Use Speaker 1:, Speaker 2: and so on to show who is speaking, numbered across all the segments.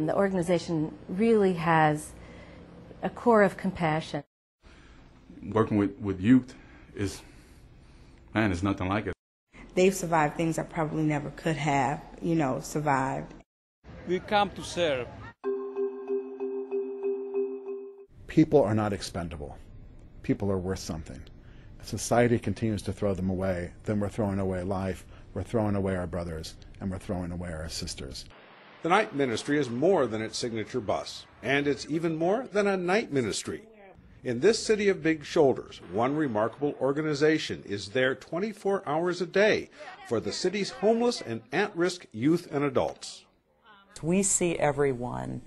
Speaker 1: The organization really has a core of compassion.
Speaker 2: Working with youth is, man, it's nothing like it.
Speaker 3: They've survived things I probably never could have, survived.
Speaker 4: We come to serve.
Speaker 5: People are not expendable. People are worth something. If society continues to throw them away, then we're throwing away life, we're throwing away our brothers, and we're throwing away our sisters.
Speaker 6: The night ministry is more than its signature bus, and it's even more than a night ministry. In this city of big shoulders, one remarkable organization is there 24 hours a day for the city's homeless and at-risk youth and adults.
Speaker 7: We see everyone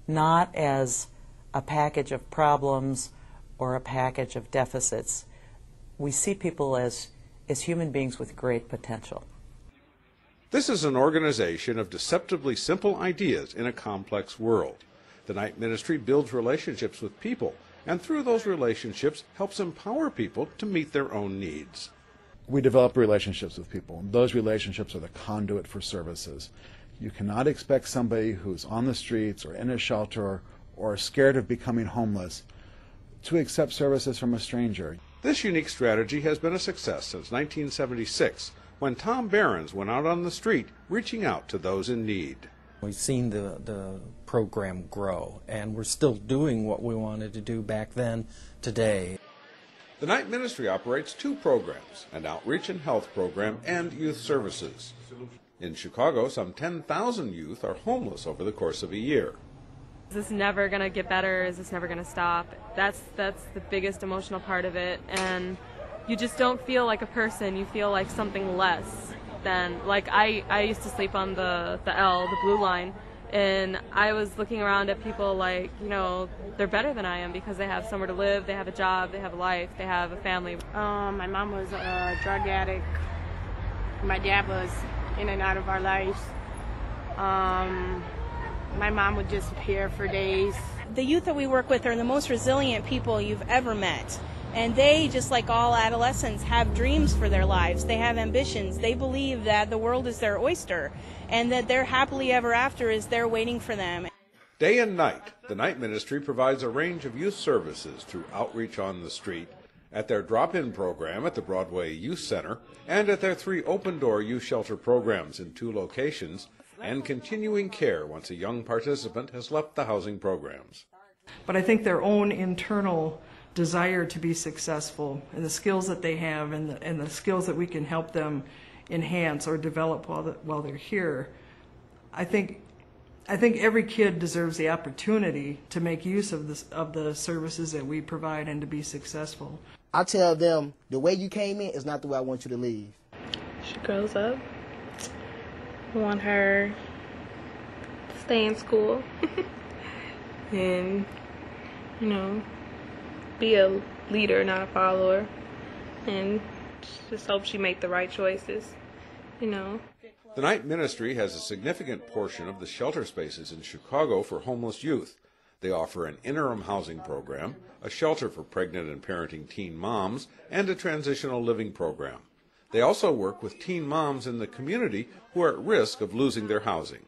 Speaker 7: not as a package of problems or a package of deficits. We see people as human beings with great potential.
Speaker 6: This is an organization of deceptively simple ideas in a complex world. The night ministry builds relationships with people, and through those relationships helps empower people to meet their own needs.
Speaker 5: We develop relationships with people, and those relationships are the conduit for services. You cannot expect somebody who's on the streets or in a shelter or scared of becoming homeless to accept services from a stranger.
Speaker 6: This unique strategy has been a success since 1976, when Tom Behrens went out on the street reaching out to those in need.
Speaker 8: We've seen the program grow, and we're still doing what we wanted to do back then today.
Speaker 6: The night ministry operates two programs, an outreach and health program and youth services. In Chicago, some 10,000 youth are homeless over the course of a year.
Speaker 9: Is this never going to get better? Is this never going to stop? That's the biggest emotional part of it, and you just don't feel like a person. You feel like something less than, like I used to sleep on the blue line, and I was looking around at people like, they're better than I am because they have somewhere to live, they have a job, they have a life, they have a family.
Speaker 10: My mom was a drug addict. My dad was in and out of our lives. My mom would disappear for days.
Speaker 11: The youth that we work with are the most resilient people you've ever met. And they, just like all adolescents, have dreams for their lives. They have ambitions. They believe that the world is their oyster and that their happily ever after is there waiting for them.
Speaker 6: Day and night, the night ministry provides a range of youth services through outreach on the street, at their drop-in program at the Broadway Youth Center, and at their 3 open-door youth shelter programs in 2 locations, and continuing care once a young participant has left the housing programs.
Speaker 12: But I think their own internal desire to be successful and the skills that they have and the skills that we can help them enhance or develop while they're here, I think every kid deserves the opportunity to make use of the services that we provide and to be successful.
Speaker 13: I tell them, the way you came in is not the way I want you to leave.
Speaker 14: She grows up. I want her to stay in school and, be a leader, not a follower, and just hope she make the right choices,
Speaker 6: The night ministry has a significant portion of the shelter spaces in Chicago for homeless youth. They offer an interim housing program, a shelter for pregnant and parenting teen moms, and a transitional living program. They also work with teen moms in the community who are at risk of losing their housing.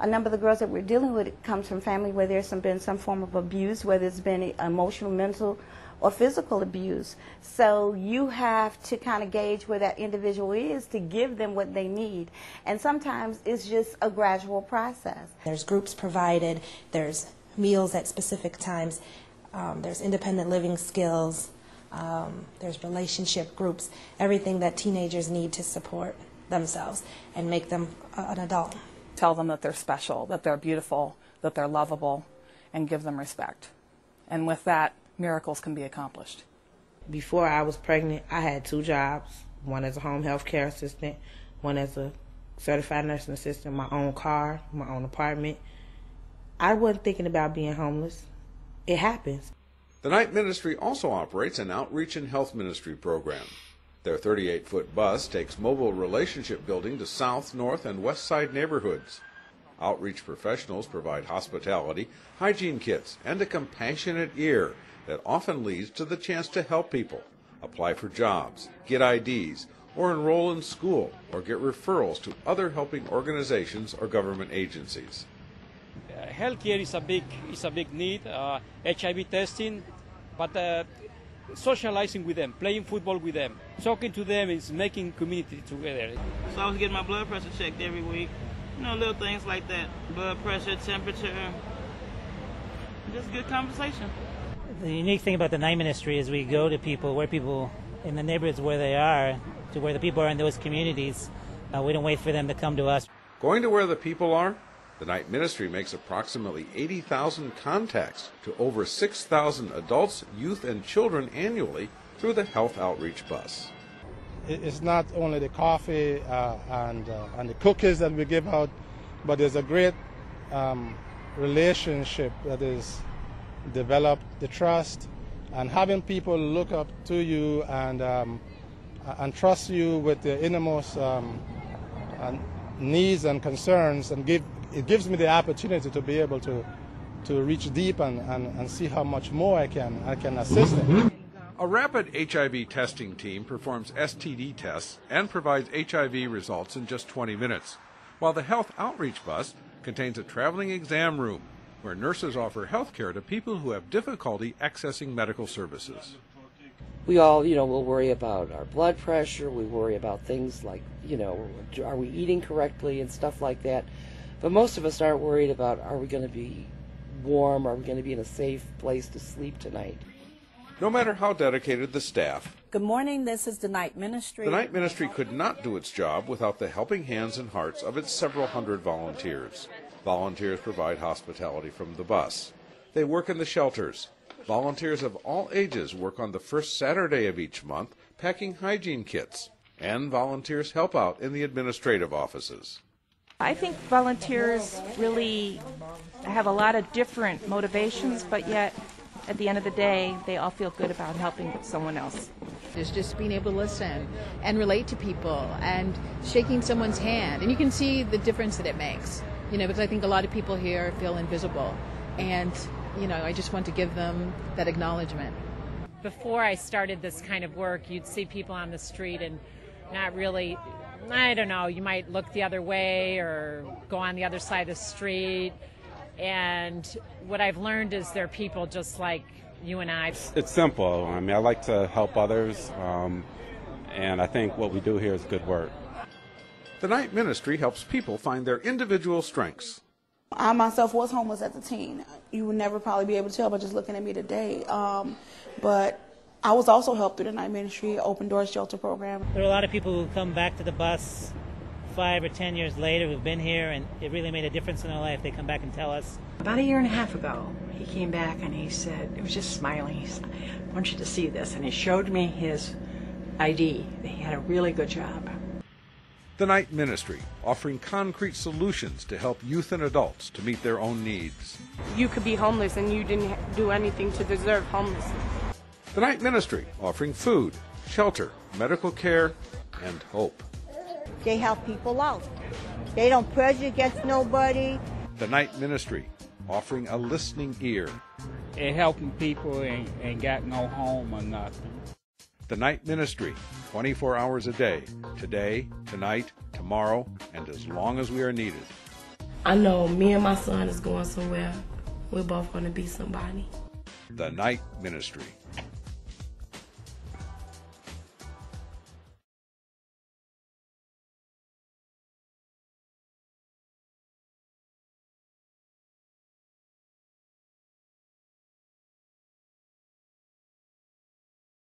Speaker 15: A number of the girls that we're dealing with comes from family where there's been some form of abuse, whether it's been emotional, mental, or physical abuse. So you have to kind of gauge where that individual is to give them what they need. And sometimes it's just a gradual process.
Speaker 16: There's groups provided, there's meals at specific times, there's independent living skills, there's relationship groups, everything that teenagers need to support themselves and make them an adult.
Speaker 17: Tell them that they're special, that they're beautiful, that they're lovable, and give them respect. And with that, miracles can be accomplished.
Speaker 3: Before I was pregnant, I had 2 jobs, one as a home health care assistant, one as a certified nursing assistant, my own car, my own apartment. I wasn't thinking about being homeless. It happens.
Speaker 6: The night ministry also operates an outreach and health ministry program. Their 38-foot bus takes mobile relationship building to South, North, and West Side neighborhoods. Outreach professionals provide hospitality, hygiene kits, and a compassionate ear that often leads to the chance to help people apply for jobs, get IDs, or enroll in school, or get referrals to other helping organizations or government agencies.
Speaker 4: healthcare is a big need. HIV testing, but socializing with them, playing football with them, talking to them is making community together.
Speaker 18: So I was getting my blood pressure checked every week. You know, little things like that. Blood pressure, temperature, just good conversation.
Speaker 19: The unique thing about the night ministry is we go to people in the neighborhoods where they are, to where the people are in those communities. We don't wait for them to come to us.
Speaker 6: Going to where the people are, the night ministry makes approximately 80,000 contacts to over 6,000 adults, youth, and children annually through the Health Outreach Bus.
Speaker 20: It's not only the coffee and the cookies that we give out, but there's a great relationship that is developed, the trust, and having people look up to you and trust you with their innermost needs and concerns, and it gives me the opportunity to be able to reach deep and see how much more I can assist them.
Speaker 6: A rapid HIV testing team performs STD tests and provides HIV results in just 20 minutes, while the Health Outreach Bus contains a traveling exam room where nurses offer health care to people who have difficulty accessing medical services.
Speaker 21: We all, will worry about our blood pressure. We worry about things like, are we eating correctly and stuff like that. But most of us aren't worried about, are we going to be warm? Are we going to be in a safe place to sleep tonight?
Speaker 6: No matter how dedicated the staff,
Speaker 22: Good morning, this is the night ministry.
Speaker 6: the night ministry could not do its job without the helping hands and hearts of its several hundred volunteers. Volunteers provide hospitality from the bus. They work in the shelters. Volunteers of all ages work on the first Saturday of each month packing hygiene kits. And volunteers help out in the administrative offices.
Speaker 23: I think volunteers really have a lot of different motivations, but yet at the end of the day, they all feel good about helping someone else.
Speaker 24: It's just being able to listen and relate to people and shaking someone's hand. And you can see the difference that it makes, because I think a lot of people here feel invisible. And, I just want to give them that acknowledgement.
Speaker 25: Before I started this kind of work, you'd see people on the street and not really, I don't know, you might look the other way or go on the other side of the street. And what I've learned is they're people just like you and I.
Speaker 26: It's simple. I like to help others, and I think what we do here is good work.
Speaker 6: The night ministry helps people find their individual strengths.
Speaker 27: I myself was homeless as a teen. You would never probably be able to tell by just looking at me today. But I was also helped through the night ministry, Open Doors Shelter Program.
Speaker 19: There are a lot of people who come back to the bus 5 or 10 years later who've been here, and it really made a difference in their life. They come back and tell us.
Speaker 28: About a year and a half ago, he came back and he said, it was just smiling, he said, I want you to see this. And he showed me his ID. He had a really good job.
Speaker 6: The night ministry, offering concrete solutions to help youth and adults to meet their own needs.
Speaker 10: You could be homeless and you didn't do anything to deserve homelessness.
Speaker 6: The night ministry, offering food, shelter, medical care, and hope.
Speaker 29: They help people out. They don't prejudice nobody.
Speaker 6: The night ministry, offering a listening ear.
Speaker 4: And helping people ain't got no home or nothing.
Speaker 6: The night ministry, 24 hours a day, today, tonight, tomorrow, and as long as we are needed.
Speaker 30: I know me and my son is going somewhere. We're both going to be somebody.
Speaker 6: The night ministry.